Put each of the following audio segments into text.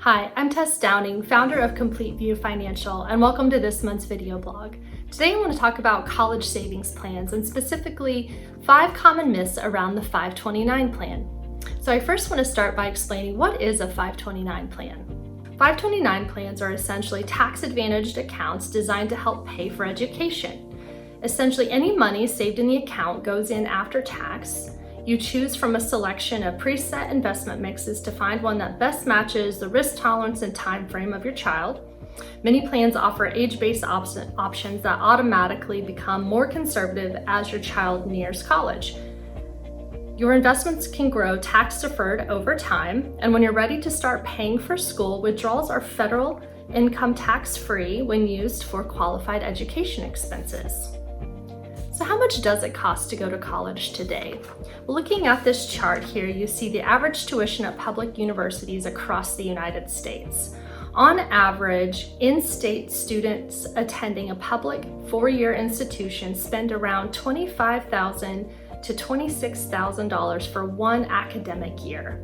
Hi, I'm Tess Downing, founder of Complete View Financial, and welcome to this month's video blog. Today I want to talk about college savings plans and specifically 5 common myths around the 529 plan. So I first want to start by explaining what is a 529 plan. 529 plans are essentially tax-advantaged accounts designed to help pay for education. Essentially, any money saved in the account goes in after tax. You choose from a selection of preset investment mixes to find one that best matches the risk tolerance and time frame of your child. Many plans offer age-based options that automatically become more conservative as your child nears college. Your investments can grow tax-deferred over time, and when you're ready to start paying for school, withdrawals are federal income tax-free when used for qualified education expenses. So how much does it cost to go to college today? Well, looking at this chart here, you see the average tuition at public universities across the United States. On average, in-state students attending a public 4-year institution spend around $25,000 to $26,000 for one academic year.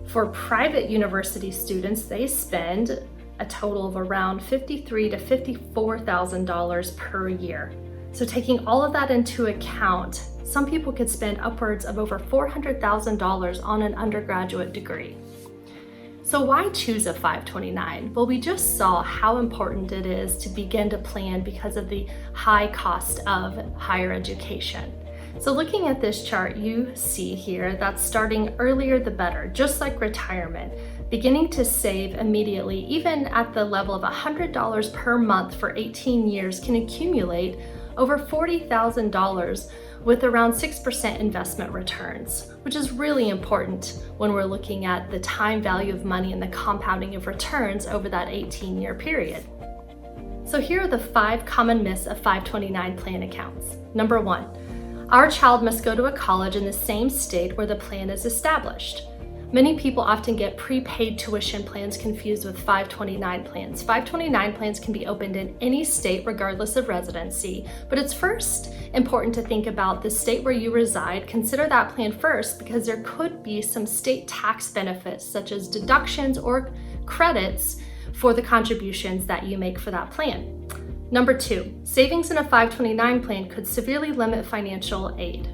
For private university students, they spend a total of around $53,000 to $54,000 per year. So taking all of that into account, some people could spend upwards of over $400,000 on an undergraduate degree. So why choose a 529? Well, we just saw how important it is to begin to plan because of the high cost of higher education. So looking at this chart, you see here that starting earlier the better, just like retirement. Beginning to save immediately, even at the level of $100 per month for 18 years, can accumulate over $40,000 with around 6% investment returns, which is really important when we're looking at the time value of money and the compounding of returns over that 18-year period. So here are the 5 common myths of 529 plan accounts. Number 1, our child must go to a college in the same state where the plan is established. Many people often get prepaid tuition plans confused with 529 plans. 529 plans can be opened in any state regardless of residency, but it's first important to think about the state where you reside. Consider that plan first because there could be some state tax benefits such as deductions or credits for the contributions that you make for that plan. Number 2, savings in a 529 plan could severely limit financial aid.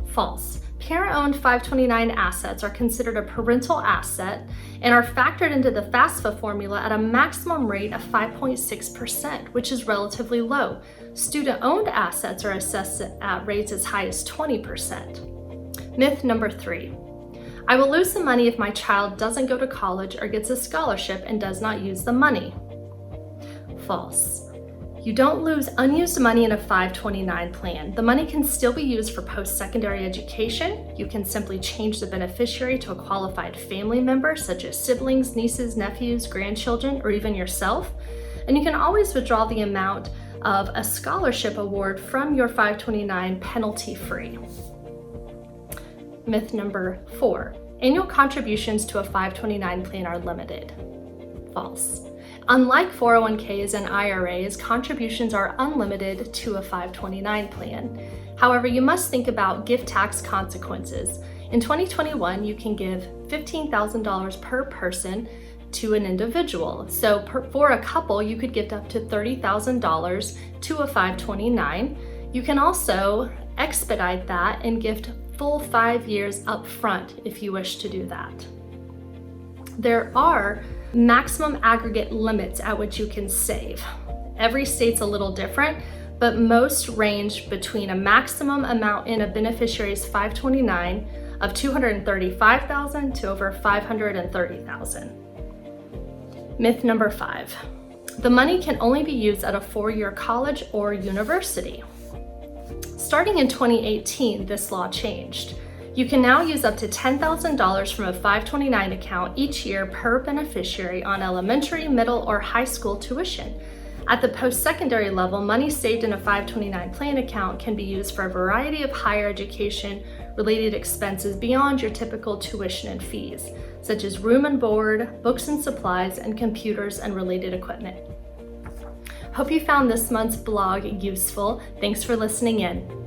False. Parent-owned 529 assets are considered a parental asset and are factored into the FAFSA formula at a maximum rate of 5.6%, which is relatively low. Student-owned assets are assessed at rates as high as 20%. Myth number 3. I will lose the money if my child doesn't go to college or gets a scholarship and does not use the money. False. You don't lose unused money in a 529 plan. The money can still be used for post-secondary education. You can simply change the beneficiary to a qualified family member, such as siblings, nieces, nephews, grandchildren, or even yourself. And you can always withdraw the amount of a scholarship award from your 529 penalty-free. Myth number 4, annual contributions to a 529 plan are limited. False. Unlike 401ks and IRAs, contributions are unlimited to a 529 plan. However, you must think about gift tax consequences. In 2021, you can give $15,000 per person to an individual. So for a couple, you could gift up to $30,000 to a 529. You can also expedite that and gift full 5 years up front if you wish to do that. There are maximum aggregate limits at which you can save. Every state's a little different, but most range between a maximum amount in a beneficiary's 529 of $235,000 to over $530,000. Myth number 5, the money can only be used at a 4-year college or university. Starting in 2018, this law changed. You can now use up to $10,000 from a 529 account each year per beneficiary on elementary, middle, or high school tuition. At the post-secondary level, money saved in a 529 plan account can be used for a variety of higher education related expenses beyond your typical tuition and fees, such as room and board, books and supplies, and computers and related equipment. Hope you found this month's blog useful. Thanks for listening in.